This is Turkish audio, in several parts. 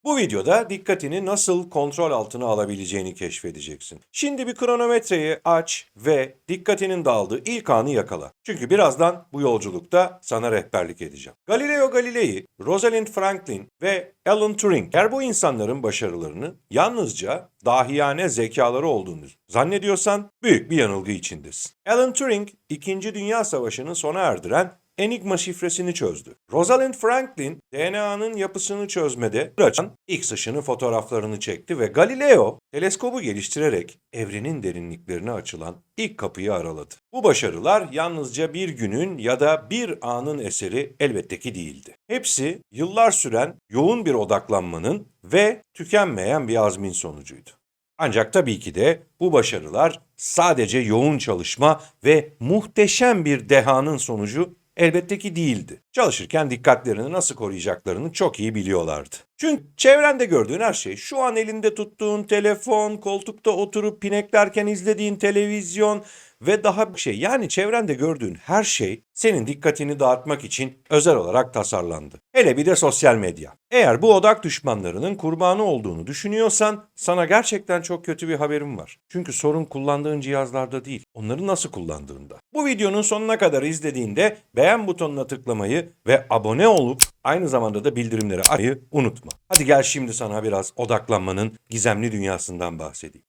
Bu videoda dikkatini nasıl kontrol altına alabileceğini keşfedeceksin. Şimdi bir kronometreyi aç ve dikkatinin dağıldığı ilk anı yakala. Çünkü birazdan bu yolculukta sana rehberlik edeceğim. Galileo Galilei, Rosalind Franklin ve Alan Turing, eğer bu insanların başarılarını yalnızca dahiyane zekaları olduğunu zannediyorsan büyük bir yanılgı içindesin. Alan Turing, 2. Dünya Savaşı'nı sona erdiren Enigma şifresini çözdü. Rosalind Franklin, DNA'nın yapısını çözmede açan X ışını fotoğraflarını çekti ve Galileo, teleskobu geliştirerek evrenin derinliklerine açılan ilk kapıyı araladı. Bu başarılar yalnızca bir günün ya da bir anın eseri elbette ki değildi. Hepsi yıllar süren yoğun bir odaklanmanın ve tükenmeyen bir azmin sonucuydu. Ancak tabii ki de bu başarılar sadece yoğun çalışma ve muhteşem bir dehanın sonucu elbette ki değildi. Çalışırken dikkatlerini nasıl koruyacaklarını çok iyi biliyorlardı. Çünkü çevrende gördüğün her şey, şu an elinde tuttuğun telefon, koltukta oturup pineklerken izlediğin televizyon ve daha bir şey. Yani çevrende gördüğün her şey senin dikkatini dağıtmak için özel olarak tasarlandı. Hele bir de sosyal medya. Eğer bu odak düşmanlarının kurbanı olduğunu düşünüyorsan sana gerçekten çok kötü bir haberim var. Çünkü sorun kullandığın cihazlarda değil, onları nasıl kullandığında. Bu videonun sonuna kadar izlediğinde beğen butonuna tıklamayı ve abone olup aynı zamanda da bildirimleri açmayı unutma. Hadi gel şimdi sana biraz odaklanmanın gizemli dünyasından bahsedeyim.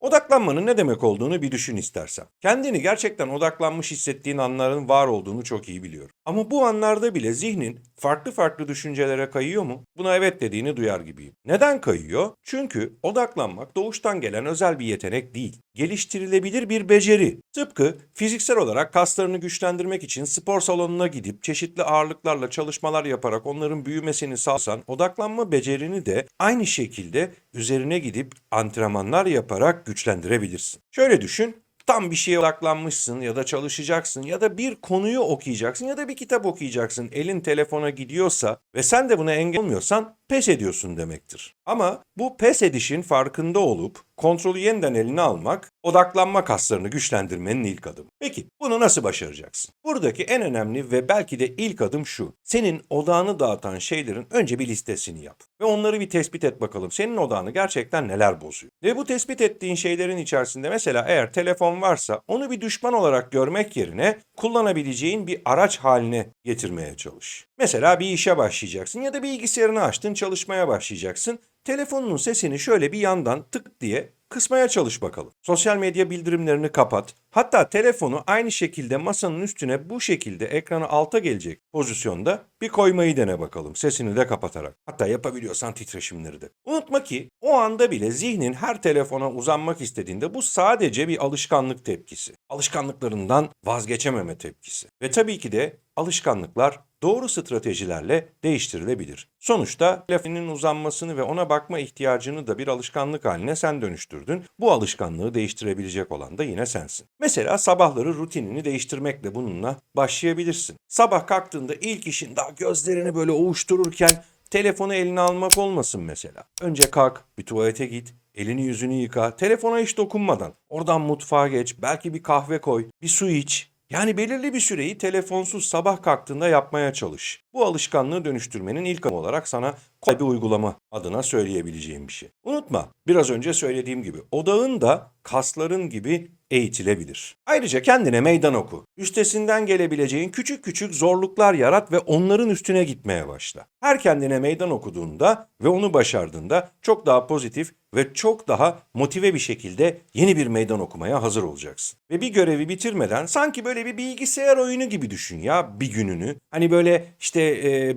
Odaklanmanın ne demek olduğunu bir düşün istersen. Kendini gerçekten odaklanmış hissettiğin anların var olduğunu çok iyi biliyorum. Ama bu anlarda bile zihnin farklı farklı düşüncelere kayıyor mu? Buna evet dediğini duyar gibiyim. Neden kayıyor? Çünkü odaklanmak doğuştan gelen özel bir yetenek değil. Geliştirilebilir bir beceri. Tıpkı fiziksel olarak kaslarını güçlendirmek için spor salonuna gidip çeşitli ağırlıklarla çalışmalar yaparak onların büyümesini sağlasan, odaklanma becerini de aynı şekilde üzerine gidip antrenmanlar yaparak güçlendirebilirsin. Şöyle düşün, tam bir şeye odaklanmışsın ya da çalışacaksın ya da bir konuyu okuyacaksın ya da bir kitap okuyacaksın. Elin telefona gidiyorsa ve sen de buna engel olmuyorsan pes ediyorsun demektir. Ama bu pes edişin farkında olup kontrolü yeniden eline almak, odaklanma kaslarını güçlendirmenin ilk adımı. Peki bunu nasıl başaracaksın? Buradaki en önemli ve belki de ilk adım şu. Senin odağını dağıtan şeylerin önce bir listesini yap. Ve onları bir tespit et bakalım. Senin odağını gerçekten neler bozuyor? Ve bu tespit ettiğin şeylerin içerisinde mesela eğer telefon varsa onu bir düşman olarak görmek yerine kullanabileceğin bir araç haline getirmeye çalış. Mesela bir işe başlayacaksın ya da bilgisayarını açtın, çalışmaya başlayacaksın. Telefonunun sesini şöyle bir yandan tık diye kısmaya çalış bakalım. Sosyal medya bildirimlerini kapat. Hatta telefonu aynı şekilde masanın üstüne bu şekilde ekranı alta gelecek pozisyonda bir koymayı dene bakalım. Sesini de kapatarak. Hatta yapabiliyorsan titreşimleri de. Unutma ki o anda bile zihnin her telefona uzanmak istediğinde bu sadece bir alışkanlık tepkisi. Alışkanlıklarından vazgeçememe tepkisi. Ve tabii ki de alışkanlıklar doğru stratejilerle değiştirilebilir. Sonuçta telefonun uzanmasını ve ona bakma ihtiyacını da bir alışkanlık haline sen dönüştürdün. Bu alışkanlığı değiştirebilecek olan da yine sensin. Mesela sabahları rutinini değiştirmekle bununla başlayabilirsin. Sabah kalktığında ilk işin daha gözlerini böyle ovuştururken telefonu eline almak olmasın mesela. Önce kalk, bir tuvalete git, elini yüzünü yıka, telefona hiç dokunmadan. Oradan mutfağa geç, belki bir kahve koy, bir su iç. Yani belirli bir süreyi telefonsuz sabah kalktığında yapmaya çalış. Bu alışkanlığı dönüştürmenin ilk adımı olarak sana kolay bir uygulama adına söyleyebileceğim bir şey. Unutma, biraz önce söylediğim gibi odağın da kasların gibi eğitilebilir. Ayrıca kendine meydan oku. Üstesinden gelebileceğin küçük küçük zorluklar yarat ve onların üstüne gitmeye başla. Her kendine meydan okuduğunda ve onu başardığında çok daha pozitif ve çok daha motive bir şekilde yeni bir meydan okumaya hazır olacaksın. Ve bir görevi bitirmeden sanki böyle bir bilgisayar oyunu gibi düşün ya bir gününü. Hani böyle işte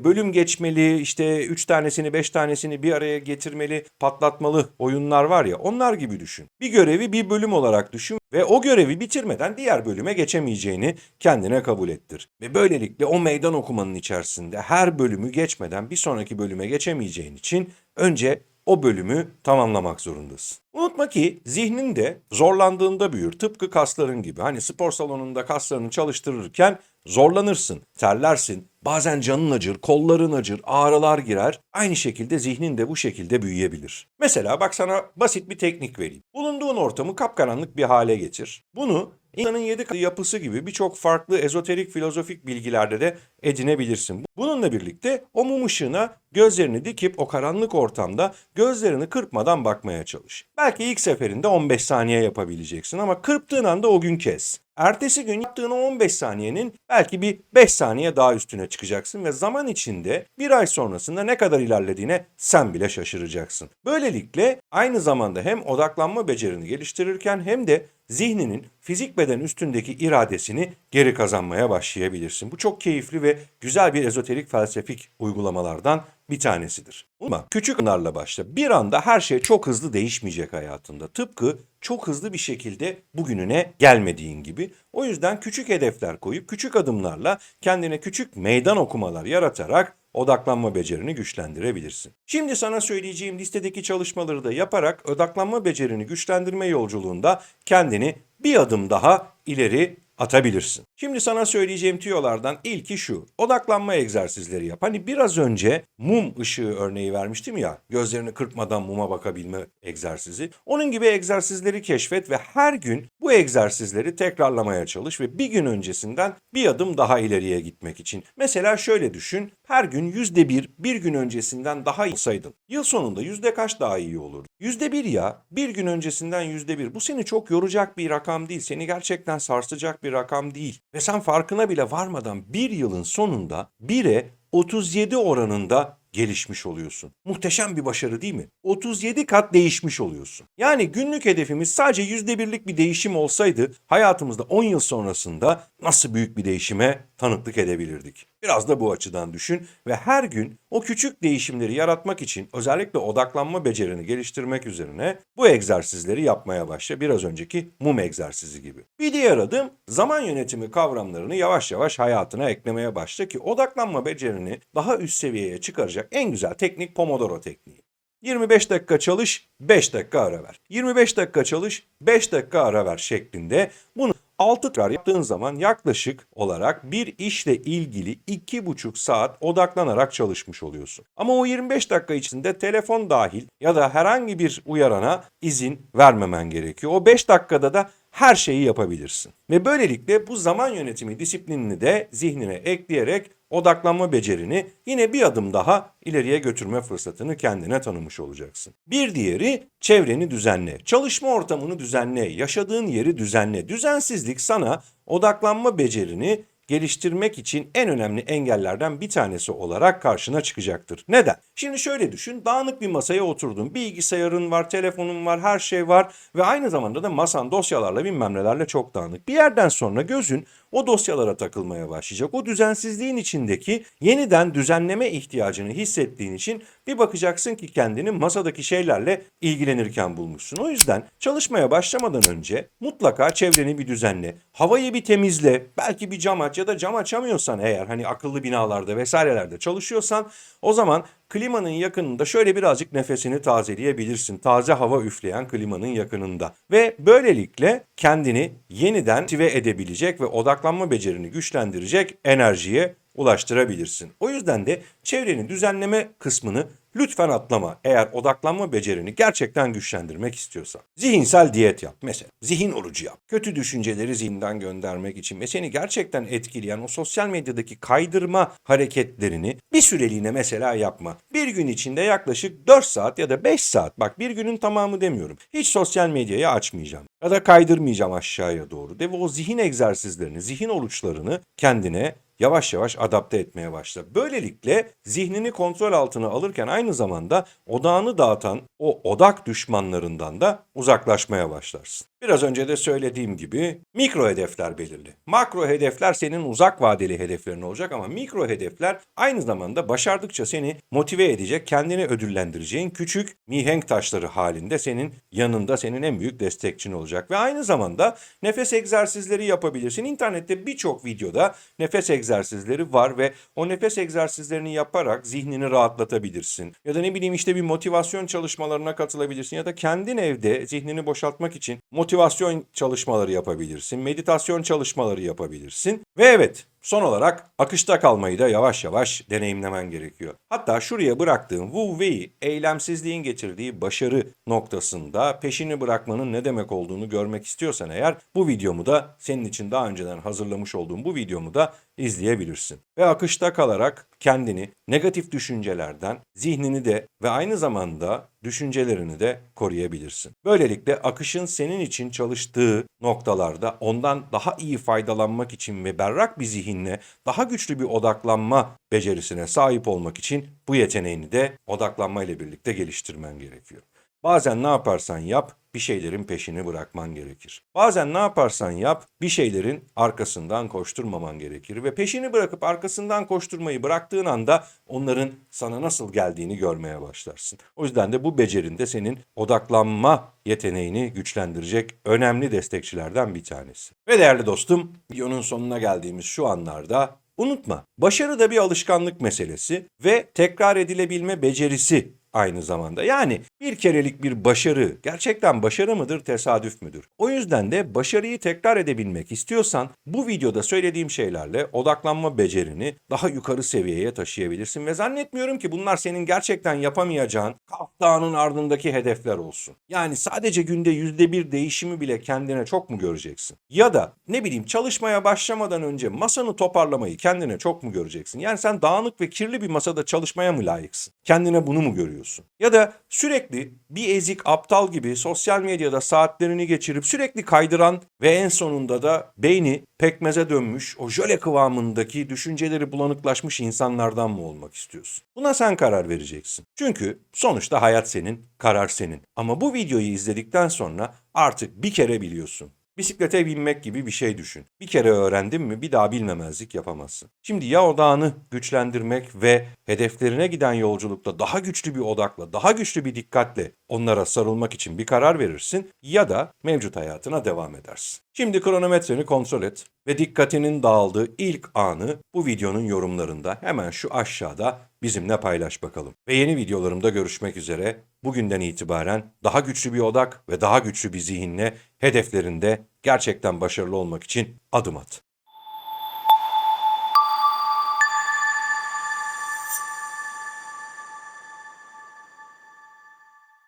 bölüm geçmeli, işte 3 tanesini 5 tanesini bir araya getirmeli, patlatmalı oyunlar var ya, onlar gibi düşün. Bir görevi bir bölüm olarak düşün ve o görevi bitirmeden diğer bölüme geçemeyeceğini kendine kabul ettir. Ve böylelikle o meydan okumanın içerisinde her bölümü geçmeden bir sonraki bölüme geçemeyeceğin için önce o bölümü tamamlamak zorundasın. Unutma ki zihnin de zorlandığında büyür. Tıpkı kasların gibi. Hani spor salonunda kaslarını çalıştırırken zorlanırsın, terlersin. Bazen canın acır, kolların acır, ağrılar girer. Aynı şekilde zihnin de bu şekilde büyüyebilir. Mesela bak sana basit bir teknik vereyim. Bulunduğun ortamı kapkaranlık bir hale getir. Bunu İnsanın 7 katı yapısı gibi birçok farklı ezoterik filozofik bilgilerde de edinebilirsin. Bununla birlikte o mum ışığına gözlerini dikip o karanlık ortamda gözlerini kırpmadan bakmaya çalış. Belki ilk seferinde 15 saniye yapabileceksin ama kırptığın anda o gün kes. Ertesi gün yaptığın o 15 saniyenin belki bir 5 saniye daha üstüne çıkacaksın ve zaman içinde bir ay sonrasında ne kadar ilerlediğine sen bile şaşıracaksın. Böylelikle aynı zamanda hem odaklanma becerini geliştirirken hem de zihninin fizik beden üstündeki iradesini geri kazanmaya başlayabilirsin. Bu çok keyifli ve güzel bir ezoterik felsefik uygulamalardan bir tanesidir. Ama küçük adımlarla başla. Bir anda her şey çok hızlı değişmeyecek hayatında. Tıpkı çok hızlı bir şekilde bugününe gelmediğin gibi. O yüzden küçük hedefler koyup küçük adımlarla kendine küçük meydan okumalar yaratarak odaklanma becerini güçlendirebilirsin. Şimdi sana söyleyeceğim listedeki çalışmaları da yaparak odaklanma becerini güçlendirme yolculuğunda kendini bir adım daha ileri atabilirsin. Şimdi sana söyleyeceğim tüyolardan ilki şu. Odaklanma egzersizleri yap. Hani biraz önce mum ışığı örneği vermiştim ya. Gözlerini kırpmadan muma bakabilme egzersizi. Onun gibi egzersizleri keşfet ve her gün bu egzersizleri tekrarlamaya çalış ve bir gün öncesinden bir adım daha ileriye gitmek için. Mesela şöyle düşün. Her gün %1 bir gün öncesinden daha iyi olsaydın. Yıl sonunda yüzde kaç daha iyi olur? %1 ya. Bir gün öncesinden %1. Bu seni çok yoracak bir rakam değil. Seni gerçekten sarsacak bir rakam değil. Ve sen farkına bile varmadan bir yılın sonunda 1'e 37 oranında gelişmiş oluyorsun. Muhteşem bir başarı değil mi? 37 kat değişmiş oluyorsun. Yani günlük hedefimiz sadece %1'lik bir değişim olsaydı hayatımızda 10 yıl sonrasında nasıl büyük bir değişime tanıklık edebilirdik? Biraz da bu açıdan düşün ve her gün o küçük değişimleri yaratmak için özellikle odaklanma becerini geliştirmek üzerine bu egzersizleri yapmaya başla. Biraz önceki mum egzersizi gibi. Bir diğer adım zaman yönetimi kavramlarını yavaş yavaş hayatına eklemeye başla ki odaklanma becerini daha üst seviyeye çıkaracak en güzel teknik Pomodoro tekniği. 25 dakika çalış, 5 dakika ara ver. 25 dakika çalış, 5 dakika ara ver şeklinde bunu 6 tekrar yaptığın zaman yaklaşık olarak bir işle ilgili 2,5 saat odaklanarak çalışmış oluyorsun. Ama o 25 dakika içinde telefon dahil ya da herhangi bir uyarana izin vermemen gerekiyor. O 5 dakikada da her şeyi yapabilirsin. Ve böylelikle bu zaman yönetimi disiplinini de zihnine ekleyerek odaklanma becerini yine bir adım daha ileriye götürme fırsatını kendine tanımış olacaksın. Bir diğeri çevreni düzenle. Çalışma ortamını düzenle, yaşadığın yeri düzenle. Düzensizlik sana odaklanma becerini geliştirmek için en önemli engellerden bir tanesi olarak karşına çıkacaktır. Neden? Şimdi şöyle düşün, dağınık bir masaya oturdun, bilgisayarın var, telefonun var, her şey var ve aynı zamanda da masan dosyalarla bilmem nelerle çok dağınık. Bir yerden sonra gözün o dosyalara takılmaya başlayacak. O düzensizliğin içindeki yeniden düzenleme ihtiyacını hissettiğin için bir bakacaksın ki kendini masadaki şeylerle ilgilenirken bulmuşsun. O yüzden çalışmaya başlamadan önce mutlaka çevreni bir düzenle. Havayı bir temizle. Belki bir cam aç ya da cam açamıyorsan eğer hani akıllı binalarda vesairelerde çalışıyorsan o zaman klimanın yakınında şöyle birazcık nefesini tazeleyebilirsin. Taze hava üfleyen klimanın yakınında. Ve böylelikle kendini yeniden motive edebilecek ve odaklanma becerini güçlendirecek enerjiye ulaştırabilirsin. O yüzden de çevreni düzenleme kısmını lütfen atlama eğer odaklanma becerini gerçekten güçlendirmek istiyorsan. Zihinsel diyet yap mesela. Zihin orucu yap. Kötü düşünceleri zihinden göndermek için ve seni gerçekten etkileyen o sosyal medyadaki kaydırma hareketlerini bir süreliğine mesela yapma. Bir gün içinde yaklaşık 4 saat ya da 5 saat, bak bir günün tamamı demiyorum, hiç sosyal medyayı açmayacağım ya da kaydırmayacağım aşağıya doğru de ve o zihin egzersizlerini, zihin oruçlarını kendine yavaş yavaş adapte etmeye başla. Böylelikle zihnini kontrol altına alırken aynı zamanda odağını dağıtan o odak düşmanlarından da uzaklaşmaya başlarsın. Biraz önce de söylediğim gibi mikro hedefler belirli. Makro hedefler senin uzak vadeli hedeflerin olacak ama mikro hedefler aynı zamanda başardıkça seni motive edecek, kendini ödüllendireceğin küçük mihenk taşları halinde senin yanında, senin en büyük destekçin olacak. Ve aynı zamanda nefes egzersizleri yapabilirsin. İnternette birçok videoda nefes egzersizleri var ve o nefes egzersizlerini yaparak zihnini rahatlatabilirsin. Ya da ne bileyim işte bir motivasyon çalışmalarına katılabilirsin ya da kendin evde zihnini boşaltmak için motivasyon çalışmaları yapabilirsin, meditasyon çalışmaları yapabilirsin. Ve evet, Son olarak akışta kalmayı da yavaş yavaş deneyimlemen gerekiyor. Hatta şuraya bıraktığım Wu Wei'yi eylemsizliğin getirdiği başarı noktasında peşini bırakmanın ne demek olduğunu görmek istiyorsan eğer bu videomu da senin için daha önceden hazırlamış olduğum bu videomu da izleyebilirsin. Ve akışta kalarak kendini negatif düşüncelerden, zihnini de ve aynı zamanda düşüncelerini de koruyabilirsin. Böylelikle akışın senin için çalıştığı noktalarda ondan daha iyi faydalanmak için ve berrak bir zihinle daha güçlü bir odaklanma becerisine sahip olmak için bu yeteneğini de odaklanma ile birlikte geliştirmen gerekiyor. Bazen ne yaparsan yap, bir şeylerin peşini bırakman gerekir. Bazen ne yaparsan yap, bir şeylerin arkasından koşturmaman gerekir. Ve peşini bırakıp arkasından koşturmayı bıraktığın anda onların sana nasıl geldiğini görmeye başlarsın. O yüzden de bu becerinde senin odaklanma yeteneğini güçlendirecek önemli destekçilerden bir tanesi. Ve değerli dostum, videonun sonuna geldiğimiz şu anlarda unutma, başarı da bir alışkanlık meselesi ve tekrar edilebilme becerisi aynı zamanda. Yani bir kerelik bir başarı gerçekten başarı mıdır, tesadüf müdür? O yüzden de başarıyı tekrar edebilmek istiyorsan bu videoda söylediğim şeylerle odaklanma becerini daha yukarı seviyeye taşıyabilirsin ve zannetmiyorum ki bunlar senin gerçekten yapamayacağın Kaf Dağı'nın ardındaki hedefler olsun. Yani sadece günde %1 değişimi bile kendine çok mu göreceksin? Ya da ne bileyim çalışmaya başlamadan önce masanı toparlamayı kendine çok mu göreceksin? Yani sen dağınık ve kirli bir masada çalışmaya mı layıksın? Kendine bunu mu görüyorsun? Ya da sürekli bir ezik aptal gibi sosyal medyada saatlerini geçirip sürekli kaydıran ve en sonunda da beyni pekmeze dönmüş, o jöle kıvamındaki düşünceleri bulanıklaşmış insanlardan mı olmak istiyorsun? Buna sen karar vereceksin. Çünkü sonuçta hayat senin, karar senin. Ama bu videoyu izledikten sonra artık bir kere biliyorsun. Bisiklete binmek gibi bir şey düşün. Bir kere öğrendin mi bir daha bilmemezlik yapamazsın. Şimdi ya odağını güçlendirmek ve hedeflerine giden yolculukta daha güçlü bir odakla, daha güçlü bir dikkatle onlara sarılmak için bir karar verirsin ya da mevcut hayatına devam edersin. Şimdi kronometreni kontrol et ve dikkatinin dağıldığı ilk anı bu videonun yorumlarında hemen şu aşağıda bizimle paylaş bakalım. Ve yeni videolarımda görüşmek üzere. Bugünden itibaren daha güçlü bir odak ve daha güçlü bir zihinle hedeflerinde gerçekten başarılı olmak için adım at.